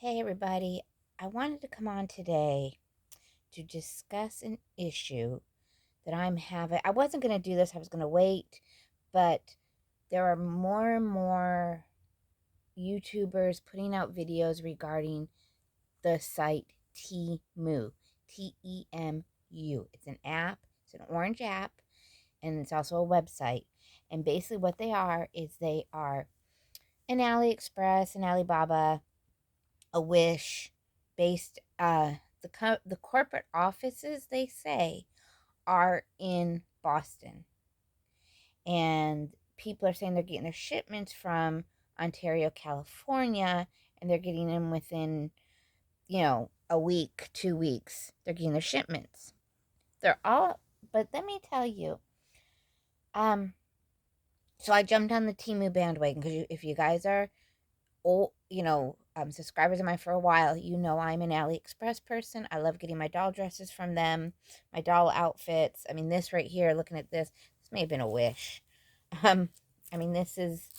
Hey everybody, I wanted to come on today to discuss an issue that I'm having. I wasn't going to do this, I was going to wait, but there are more and more YouTubers putting out videos regarding the site TEMU. TEMU. It's an app, it's an orange app, and it's also a website. And basically, what they are is they are an AliExpress, an Alibaba, a Wish based the corporate offices, they say, are in Boston, and people are saying they're getting their shipments from Ontario, California, and they're getting them within, a week, 2 weeks. They're getting their shipments. They're all, but let me tell you, um so I jumped on the Timu bandwagon because if you guys are old, subscribers of mine for a while, I'm an AliExpress person. I love getting my doll dresses from them, my doll outfits. I mean, this right here, looking at this may have been a Wish. Um, this is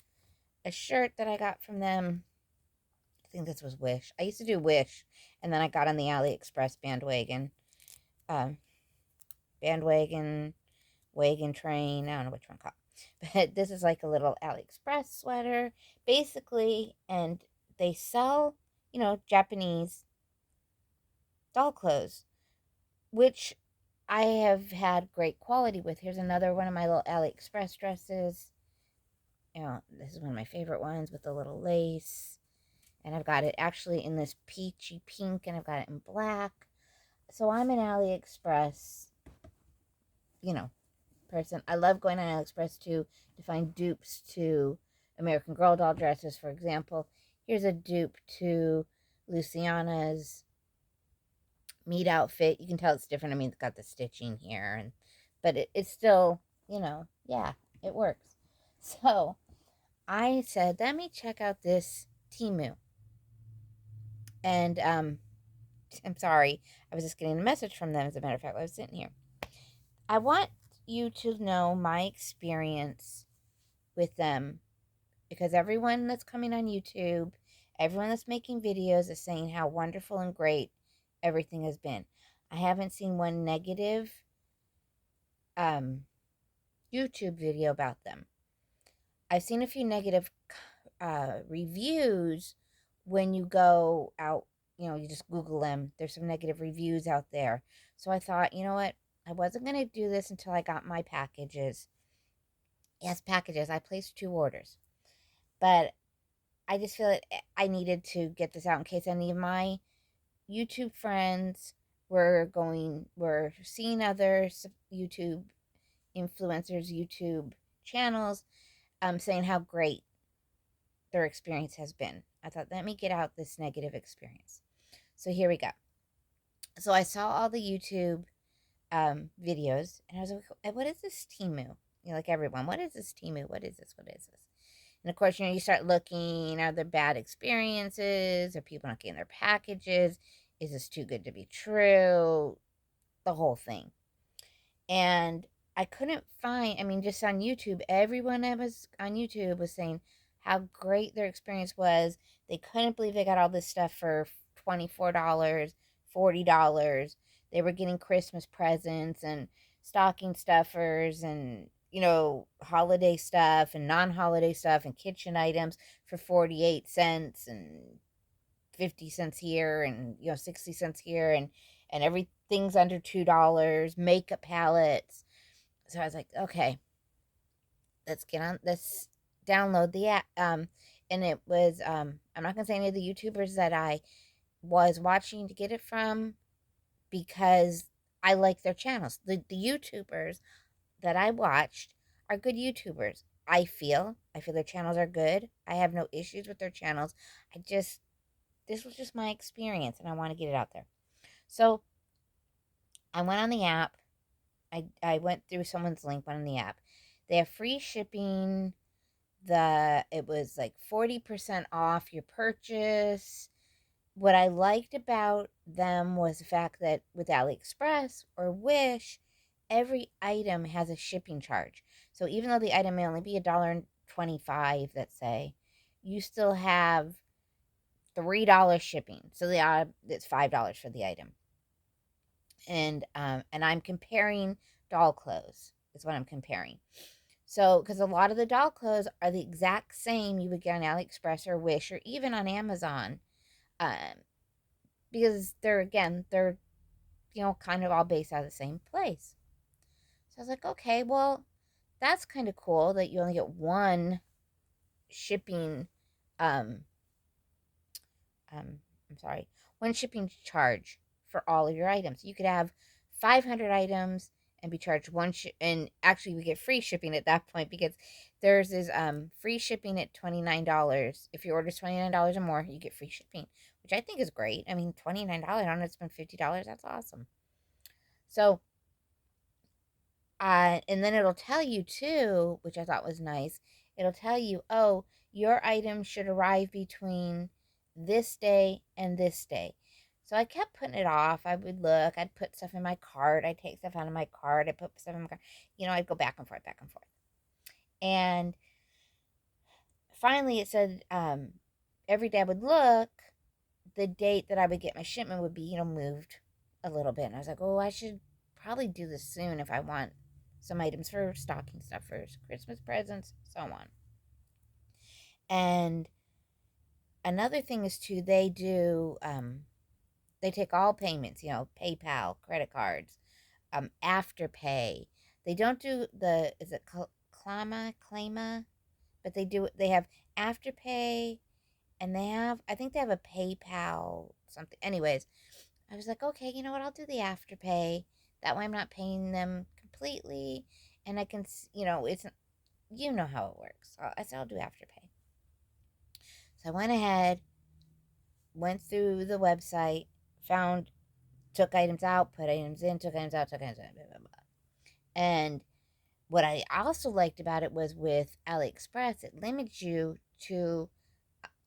a shirt that I got from them. I think this was Wish. I used to do Wish, and then I got on the AliExpress bandwagon. Um, bandwagon, wagon train. I don't know which one called. But this is like a little AliExpress sweater, basically, and they sell, Japanese doll clothes, which I have had great quality with. Here's another one of my little AliExpress dresses. This is one of my favorite ones with the little lace. And I've got it actually in this peachy pink, and I've got it in black. So I'm an AliExpress, you know, person. I love going on AliExpress to find dupes to American Girl doll dresses, for example. Here's a dupe to Luciana's meat outfit. You can tell it's different. It's got the stitching here, but it's still, yeah, it works. So I said, let me check out this Timu. And I'm sorry, I was just getting a message from them, as a matter of fact, while I was sitting here. I want you to know my experience with them, because everyone that's coming on YouTube, everyone that's making videos is saying how wonderful and great everything has been. I haven't seen one negative um, YouTube video about them. I've seen a few negative reviews when you go out, you just Google them. There's some negative reviews out there. So I thought, you know what? I wasn't going to do this until I got my packages. Yes, packages. I placed 2 orders. But I just feel that I needed to get this out in case any of my YouTube friends were seeing other YouTube influencers, YouTube channels, saying how great their experience has been. I thought, let me get out this negative experience. So here we go. So I saw all the YouTube videos, and I was like, what is this Timu? Like everyone, what is this Timu? What is this? What is this? And of course, you start looking, are there bad experiences? Are people not getting their packages? Is this too good to be true? The whole thing. And I couldn't find, just on YouTube, everyone that was on YouTube was saying how great their experience was. They couldn't believe they got all this stuff for $24, $40. They were getting Christmas presents and stocking stuffers and, holiday stuff and non-holiday stuff and kitchen items for 48 cents and 50 cents here and 60 cents here, and everything's under $2. Makeup palettes. So I was like, okay, let's download the app. And it was, I'm not gonna say any of the YouTubers that I was watching to get it from, because I like their channels. The YouTubers that I watched are good YouTubers. I feel their channels are good. I have no issues with their channels. This was just my experience, and I want to get it out there. So I went on the app. I went through someone's link, went on the app. They have free shipping. It was like 40% off your purchase. What I liked about them was the fact that with AliExpress or Wish, every item has a shipping charge. So even though the item may only be $1.25, let's say, you still have $3 shipping. So it's $5 for the item. And I'm comparing doll clothes. Is what I'm comparing. So, because a lot of the doll clothes are the exact same you would get on AliExpress or Wish or even on Amazon, um, because they're kind of all based out of the same place. So I was like, okay, well, that's kind of cool that you only get one shipping, um, um, I'm sorry, one shipping charge for all of your items. You could have 500 items and be charged and actually we get free shipping at that point because there's this free shipping at $29. If your order is $29 or more, you get free shipping, which I think is great. I mean, $29, I don't have to spend $50. That's awesome. So, and then it'll tell you too, which I thought was nice. It'll tell you, oh, your item should arrive between this day and this day. So I kept putting it off. I would look, I'd put stuff in my cart, I'd take stuff out of my cart, I'd put stuff in my cart. I'd go back and forth, back and forth. And finally it said, every day I would look, the date that I would get my shipment would be, moved a little bit. And I was like, oh, I should probably do this soon if I want some items for stocking stuff for Christmas presents, so on. And another thing is too, they take all payments, PayPal, credit cards, Afterpay. They don't do is it Clama, but they have Afterpay, and I think they have a PayPal something. Anyways, I was like, okay, you know what? I'll do the Afterpay. That way I'm not paying them completely. And I can, how it works. I said, I'll do Afterpay. So I went ahead, went through the website, took items out, put items in, took items out, took items in, blah, blah, blah. And what I also liked about it was with AliExpress, it limits you to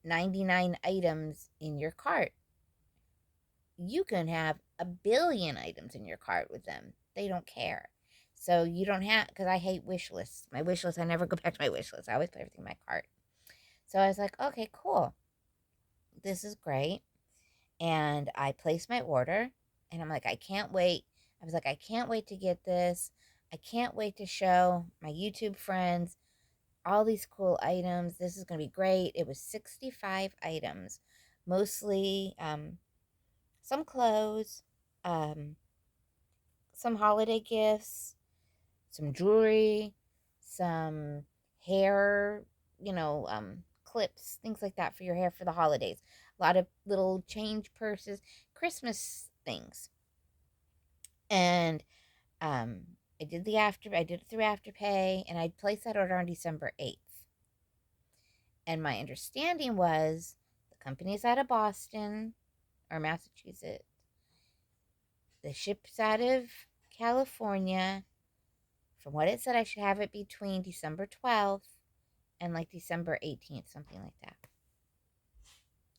99 items in your cart. You can have a billion items in your cart with them. They don't care. So you don't have, because I hate wish lists. My wish list, I never go back to my wish list. I always put everything in my cart. So I was like, okay, cool. This is great. And I placed my order and I'm like, I can't wait. I was like, I can't wait to get this. I can't wait to show my YouTube friends all these cool items. This is going to be great. It was 65 items, mostly some clothes, um, some holiday gifts, some jewelry, some hair, clips, things like that for your hair for the holidays. A lot of little change purses, Christmas things. And um, I did it through Afterpay, and I placed that order on December 8th. And my understanding was the company's out of Boston or Massachusetts. The ship's out of California. From what it said, I should have it between December 12th and like December 18th, something like that.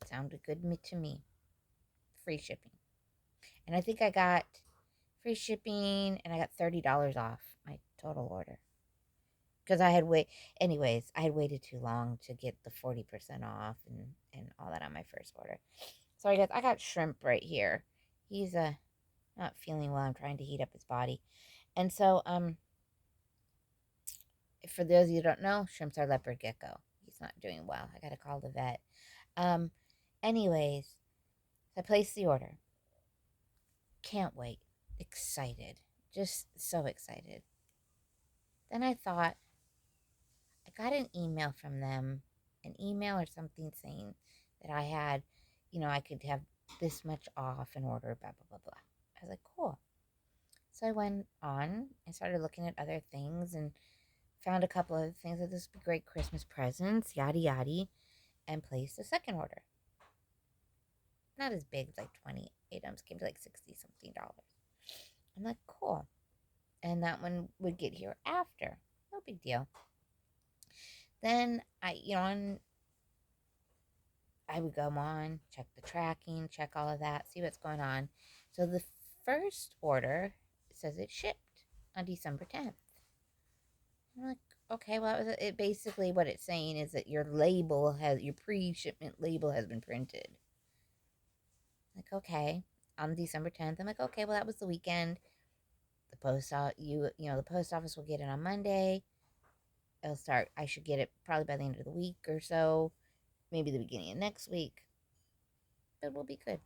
Sounded good to me. Free shipping. And I think I got free shipping and I got $30 off my total order. Because I had waited too long to get the 40% off and all that on my first order. Sorry guys, I got Shrimp right here. He's not feeling well. I'm trying to heat up his body. And so for those of you who don't know, Shrimp's our leopard gecko. He's not doing well. I gotta call the vet. Um anyways, I placed the order. Can't wait. Excited. Just so excited. Then I thought, I got an email from them, an email or something saying that I could have this much off an order, blah, blah, blah, blah. I was like, cool. So I went on and started looking at other things and found a couple of things that this would be great Christmas presents, yada, yada, and placed a second order. Not as big, like 20 items, came to like 60 something dollars. I'm like, cool. And that one would get here after. No big deal. Then I would go on, check the tracking, check all of that, see what's going on. So the first order says it shipped on December 10th. I'm like, okay, well, it basically what it's saying is that your pre-shipment label has been printed. like, okay, on December 10th. I'm like, okay, well, that was the weekend. The post office, the post office will get it on Monday. It'll start. I should get it probably by the end of the week or so, maybe the beginning of next week. But we'll be good.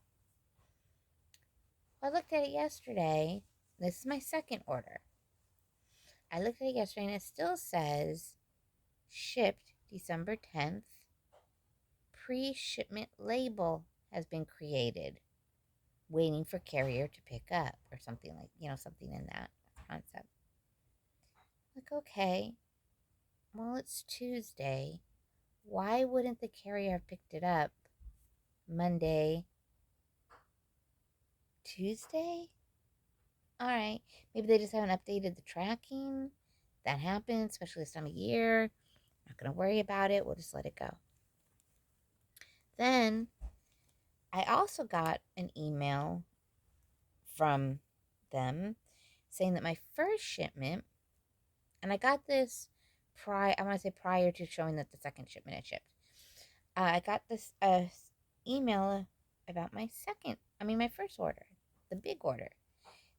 Well, I looked at it yesterday. This is my second order. I looked at it yesterday and it still says shipped December 10th. Pre-shipment label has been created, waiting for carrier to pick up or something like, something in that concept. Like, okay, well, it's Tuesday. Why wouldn't the carrier have picked it up Monday, Tuesday? All right, maybe they just haven't updated the tracking. That happens, especially this time of year. Not going to worry about it. We'll just let it go. Then I also got an email from them saying that my first shipment, and I got this I want to say prior to showing that the second shipment had shipped. I got this email about my first order, the big order,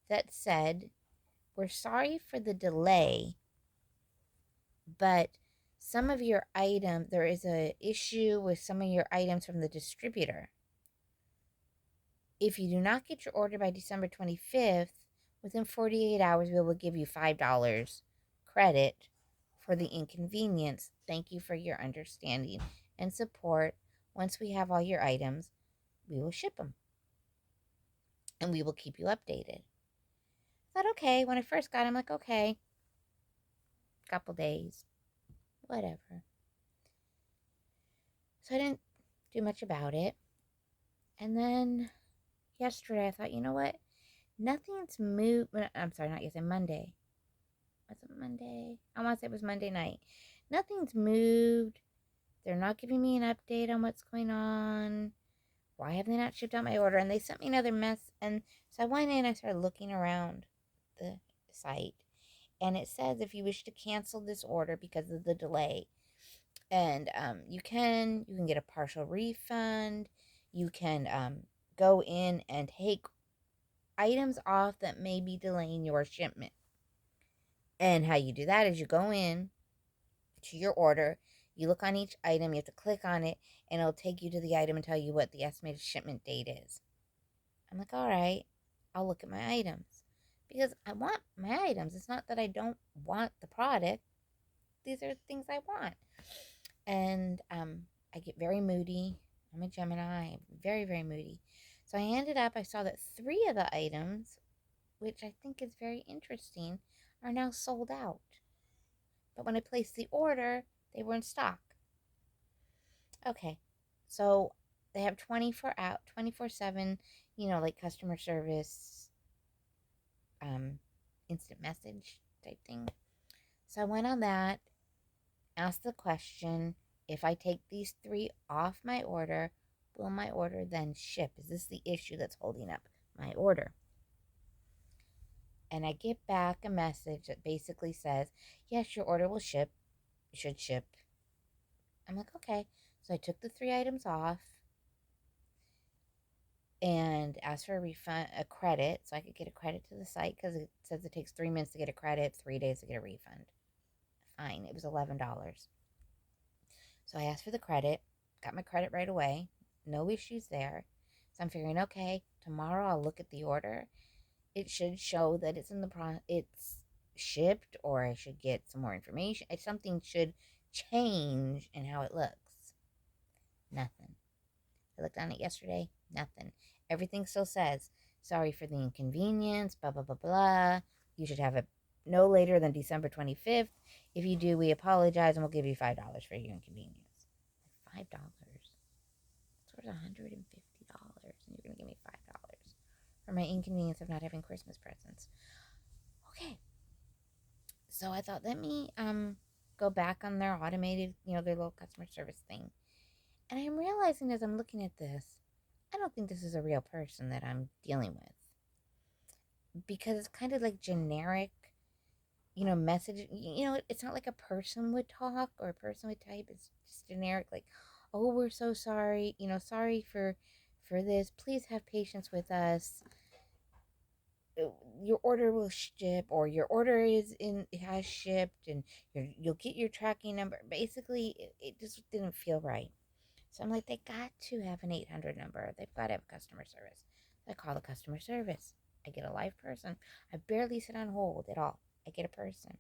that said, we're sorry for the delay, but there is a issue with some of your items from the distributor. If you do not get your order by December 25th, within 48 hours, we will give you $5 credit for the inconvenience. Thank you for your understanding and support. Once we have all your items, we will ship them and we will keep you updated. I thought, okay, when I first got it, I'm like, okay, couple days, whatever. So I didn't do much about it. And then yesterday, I thought, you know what? Nothing's moved. I'm sorry, not yesterday, Monday. Was it Monday? I want to say it was Monday night. Nothing's moved. They're not giving me an update on what's going on. Why have they not shipped out my order? And they sent me another mess. And so I went in, I started looking around the site. And it says if you wish to cancel this order because of the delay, and you can get a partial refund. You can go in and take items off that may be delaying your shipment. And how you do that is you go in to your order, you look on each item, you have to click on it, and it'll take you to the item and tell you what the estimated shipment date is. I'm like, all right, I'll look at my items. Because I want my items. It's not that I don't want the product. These are things I want. And I get very moody. I'm a Gemini. I'm very, very moody. So I saw that 3 of the items, which I think is very interesting, are now sold out. But when I placed the order, they were in stock. Okay, so they have 24/7, like customer service, instant message type thing. So I went on that, asked the question, if I take these 3 off my order, will my order then ship? Is this the issue that's holding up my order? And I get back a message that basically says, yes, your order will ship. It should ship. I'm like, okay. So I took the 3 items off and asked for a credit, so I could get a credit to the site because it says it takes 3 minutes to get a credit, 3 days to get a refund. Fine. It was $11. So I asked for the credit, got my credit right away. No issues there. So I'm figuring, okay, tomorrow I'll look at the order. It should show that it's shipped, or I should get some more information. Something should change in how it looks. Nothing. I looked on it yesterday. Nothing. Everything still says, sorry for the inconvenience, blah, blah, blah, blah. You should have it no later than December 25th. If you do, we apologize and we'll give you $5 for your inconvenience. $5? That's worth $150. And you're going to give me $5 for my inconvenience of not having Christmas presents. Okay. So I thought, let me go back on their automated, their little customer service thing. And I'm realizing as I'm looking at this, I don't think this is a real person that I'm dealing with. Because it's kind of like generic, message. It's not like a person would talk or a person would type. It's just generic, like, oh, we're so sorry. Sorry for this. Please have patience with us. Your order will ship, or your order has shipped, and you'll get your tracking number. Basically, it just didn't feel right. So I'm like, they got to have an 800 number. They've got to have customer service. I call the customer service. I get a live person. I barely sit on hold at all. I get a person.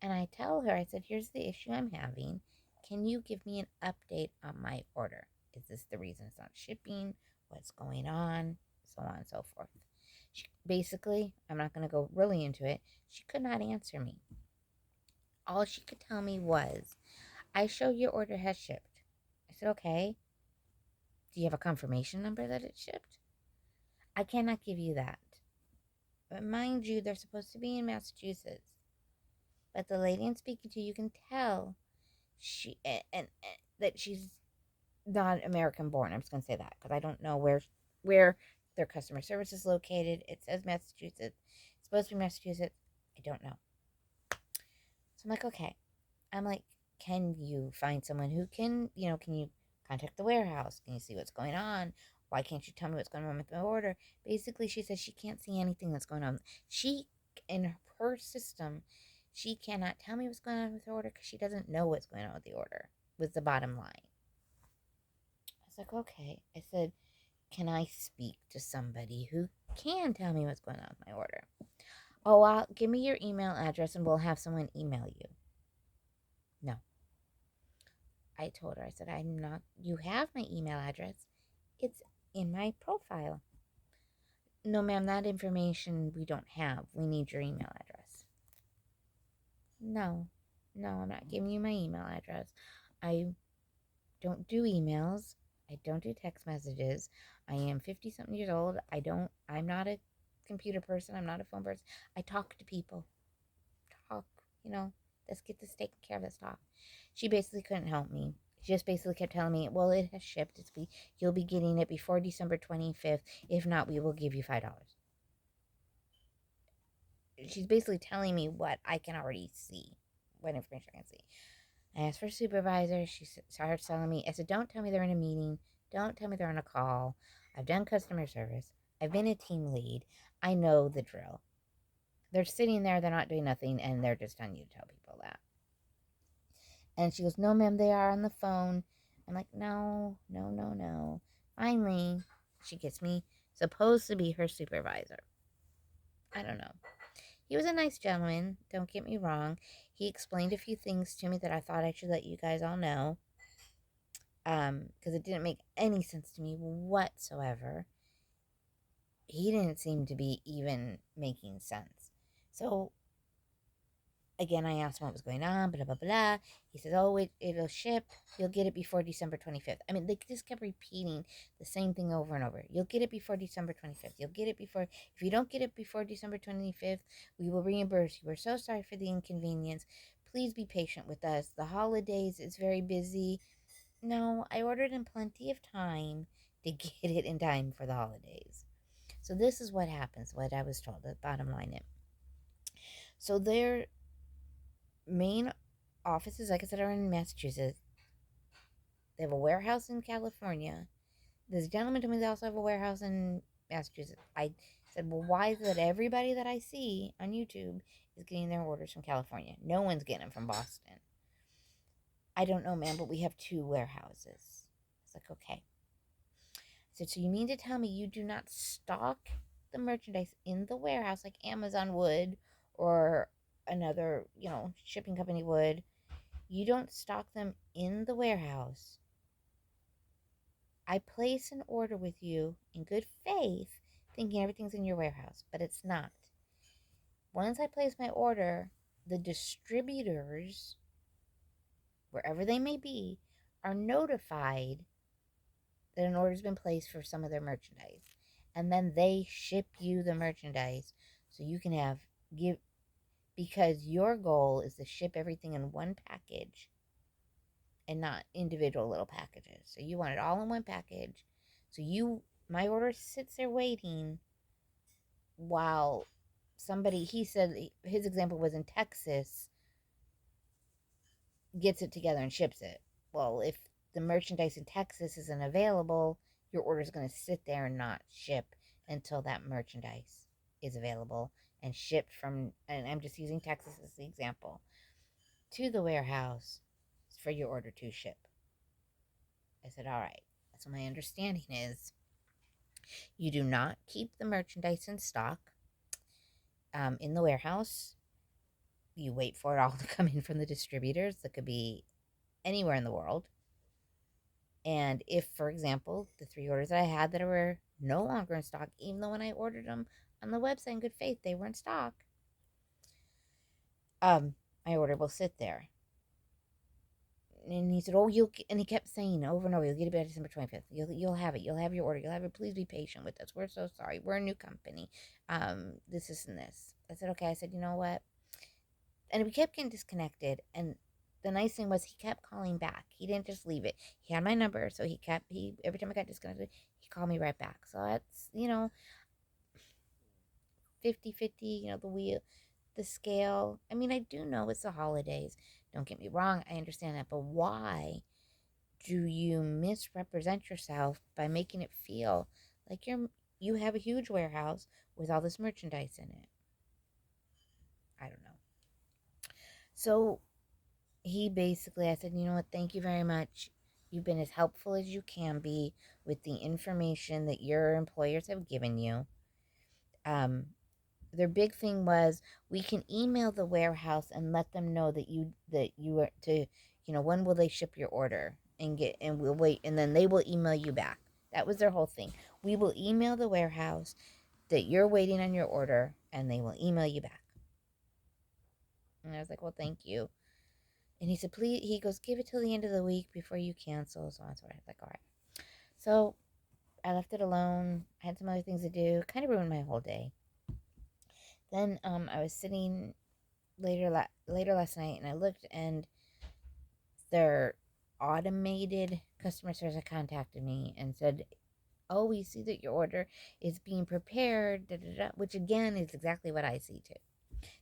And I tell her, I said, here's the issue I'm having. Can you give me an update on my order? Is this the reason it's not shipping? What's going on? So on and so forth. Basically, I'm not going to go really into it. She could not answer me. All she could tell me was, I show your order has shipped. I said, okay. Do you have a confirmation number that it shipped? I cannot give you that. But mind you, they're supposed to be in Massachusetts. But the lady I'm speaking to, you can tell and that she's not American born. I'm just gonna say that because I don't know where their customer service is located. It says Massachusetts. It's supposed to be Massachusetts. I don't know. So I'm like, okay. I'm like, can you find someone who can you contact the warehouse? Can you see what's going on? Why can't you tell me what's going on with my order? Basically, she says she can't see anything that's going on. In her system, she cannot tell me what's going on with the order because she doesn't know what's going on with the order, was the bottom line. I was like, okay. I said, can I speak to somebody who can tell me what's going on with my order? Oh, give me your email address and we'll have someone email you. No. I told her, I said, you have my email address. It's in my profile. No, ma'am, that information we don't have. We need your email address. No, I'm not giving you my email address. I don't do emails. I don't do text messages. I am 50 something years old. I'm not a computer person. I'm not a phone person. I talk to people. Talk, let's get this taken care of. Let's talk. She basically couldn't help me. She just basically kept telling me, well, it has shipped. You'll be getting it before December 25th. If not, we will give you $5. She's basically telling me what I can already see, what information I can see. I asked for a supervisor. She started telling me, I said, don't tell me they're in a meeting. Don't tell me they're on a call. I've done customer service. I've been a team lead. I know the drill. They're sitting there, they're not doing nothing, and they're just telling you to tell people that. And she goes, no, ma'am, they are on the phone. I'm like, no. Finally, she gets me, supposed to be her supervisor. I don't know. He was a nice gentleman, don't get me wrong. He explained a few things to me that I thought I should let you guys all know. Because it didn't make any sense to me whatsoever. He didn't seem to be even making sense. So again, I asked him what was going on, blah, blah, blah. He says, oh, it'll ship. You'll get it before December 25th. I mean, they just kept repeating the same thing over and over. You'll get it before December 25th. You'll get it before. If you don't get it before December 25th, we will reimburse you. We're so sorry for the inconvenience. Please be patient with us. The holidays is very busy. No, I ordered in plenty of time to get it in time for the holidays. So this is what happens, what I was told, the bottom line. So their main offices, like I said, are in Massachusetts. They have a warehouse in California. This gentleman told me they also have a warehouse in Massachusetts. I said, well, why is it everybody that I see on YouTube is getting their orders from California? No one's getting them from Boston. I don't know, ma'am, but we have 2 warehouses. It's like, okay. I said, so you mean to tell me you do not stock the merchandise in the warehouse like Amazon would or another, shipping company would? You don't stock them in the warehouse. I place an order with you in good faith, thinking everything's in your warehouse, but it's not. Once I place my order, the distributors, wherever they may be, are notified that an order's been placed for some of their merchandise. And then they ship you the merchandise so you can because your goal is to ship everything in one package and not individual little packages. So you want it all in one package. So my order sits there waiting while he said his example was in Texas, gets it together and ships it. Well, if the merchandise in Texas isn't available, your order is going to sit there and not ship until that merchandise is available and shipped from, and I'm just using Texas as the example, to the warehouse for your order to ship. I said, all right. So my understanding is you do not keep the merchandise in stock in the warehouse. You wait for it all to come in from the distributors that could be anywhere in the world. And if, for example, the 3 orders that I had that were no longer in stock, even though when I ordered them on the website in good faith, they were in stock, my order will sit there. And he said, "Oh, and he kept saying over and over, you'll get it by December 25th. You'll have it. You'll have your order. You'll have it. Please be patient with us. We're so sorry. We're a new company. This and this." I said, "Okay." I said, "You know what?" And we kept getting disconnected. And the nice thing was he kept calling back. He didn't just leave it. He had my number, so he every time I got disconnected, he called me right back. So that's, 50-50, the scale. I mean, I do know it's the holidays. Don't get me wrong. I understand that. But why do you misrepresent yourself by making it feel like you have a huge warehouse with all this merchandise in it? I don't know. So he basically, I said, "You know what, thank you very much. You've been as helpful as you can be with the information that your employers have given you." Um, their big thing was, we can email the warehouse and let them know that you are to, when will they ship your order, and we'll wait, and then they will email you back. That was their whole thing. We will email the warehouse that you're waiting on your order, and they will email you back. And I was like, "Well, thank you." And he said, "Please," he goes, "give it till the end of the week before you cancel." So on. So I was like, all right. So I left it alone. I had some other things to do. Kind of ruined my whole day. Then I was sitting later last night, and I looked, and their automated customer service contacted me and said, "Oh, we see that your order is being prepared," da, da, da, which again is exactly what I see too.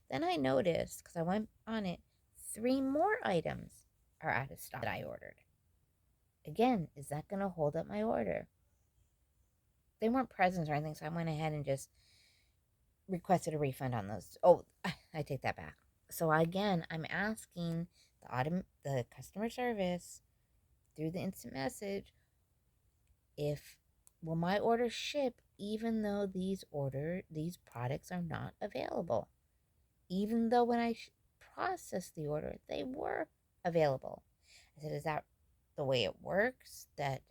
Then I noticed, because I went on it, 3 more items are out of stock that I ordered. Again, is that going to hold up my order? They weren't presents or anything, so I went ahead and just requested a refund on those. Oh, I take that back. So again, I'm asking the customer service through the instant message, if will my order ship even though these products are not available, even though when I processed the order they were available. I said, "Is that the way it works, that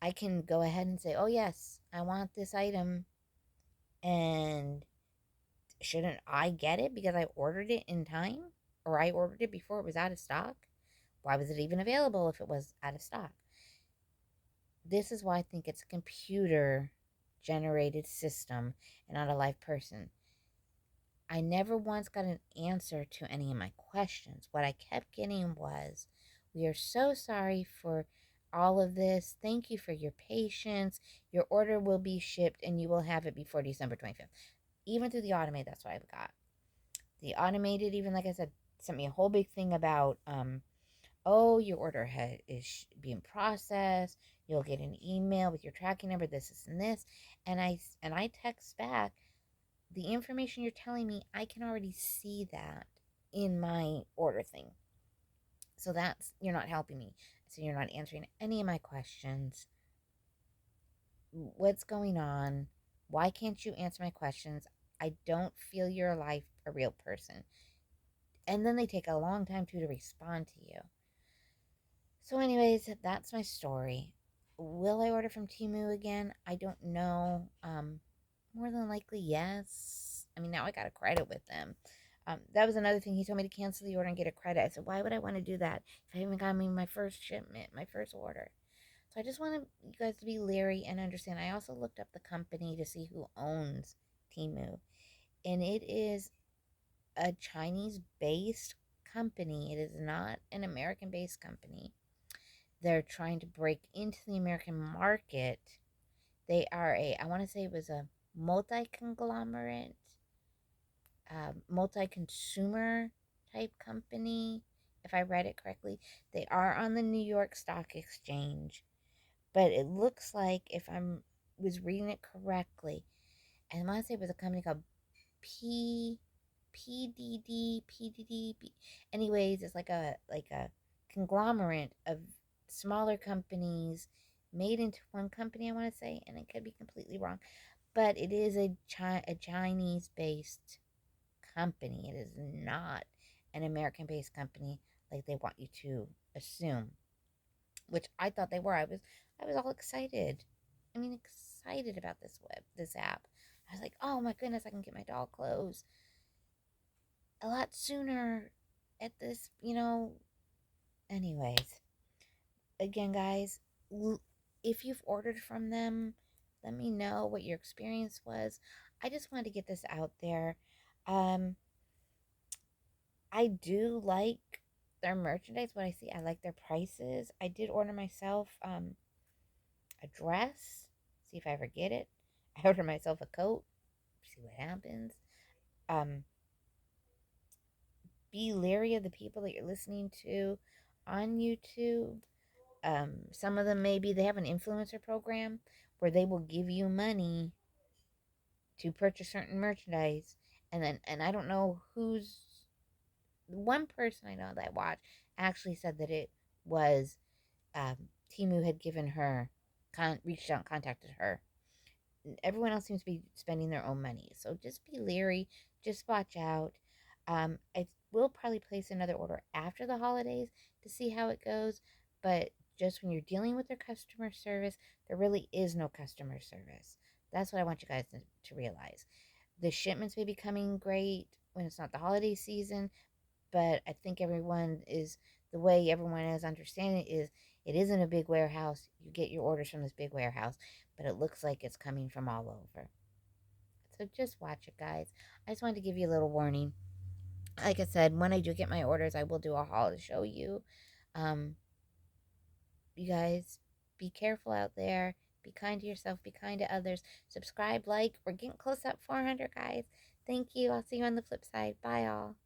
I can go ahead and say, oh, yes, I want this item, and shouldn't I get it because I ordered it in time, or I ordered it before it was out of stock? Why was it even available if it was out of stock?" This is why I think it's a computer generated system and not a live person. I never once got an answer to any of my questions. What I kept getting was, "We are so sorry for all of this. Thank you for your patience. Your order will be shipped and you will have it before December 25th. Even through the automated, that's what I've got. The automated, even like I said, sent me a whole big thing about, "Oh, your order is being processed. You'll get an email with your tracking number, this, and this." And I text back, "The information you're telling me, I can already see that in my order thing. So you're not helping me. So you're not answering any of my questions. What's going on? Why can't you answer my questions? I don't feel you're a real person." And then they take a long time too to respond to you. So anyways, that's my story. Will I order from TEMU again? I don't know. More than likely, yes. I mean, now I got a credit with them. That was another thing. He told me to cancel the order and get a credit. I said, why would I want to do that if I haven't got me my first shipment, my first order? So I just want you guys to be leery and understand. I also looked up the company to see who owns TEMU, and it is a Chinese-based company. It is not an American-based company. They're trying to break into the American market. They are I want to say it was a multi-conglomerate, multi-consumer type company, if I read it correctly. They are on the New York Stock Exchange, but it looks like if I'm was reading it correctly, and I want to say it was a company called P PDD. Anyways, it's like a conglomerate of smaller companies made into one company. I want to say, and it could be completely wrong, but it is a Chinese based company. It is not an American based company like they want you to assume, which I thought they were. I was all excited. I mean, excited about this app. I was like, oh my goodness, I can get my dog clothes a lot sooner at this, Anyways, again, guys, if you've ordered from them, let me know what your experience was. I just wanted to get this out there. Um, I do like their merchandise. What I see, I like their prices. I did order myself a dress. See if I ever get it. I ordered myself a coat. See what happens. Um, be leery of the people that you're listening to on YouTube. Some of them maybe they have an influencer program where they will give you money to purchase certain merchandise, and I don't know who's one person I know that I watched actually said that it was um, Timu had given her reached out and contacted her. Everyone else seems to be spending their own money. So just be leery. Just watch out. I will probably place another order after the holidays to see how it goes. But just when you're dealing with their customer service, there really is no customer service. That's what I want you guys to realize. The shipments may be coming great when it's not the holiday season, but I think the way everyone is understanding it is it isn't a big warehouse. You get your orders from this big warehouse, but it looks like it's coming from all over. So just watch it, guys. I just wanted to give you a little warning. Like I said, when I do get my orders, I will do a haul to show you. Um, you guys, be careful out there. Be kind to yourself. Be kind to others. Subscribe, like. We're getting close up 400, guys. Thank you. I'll see you on the flip side. Bye, all.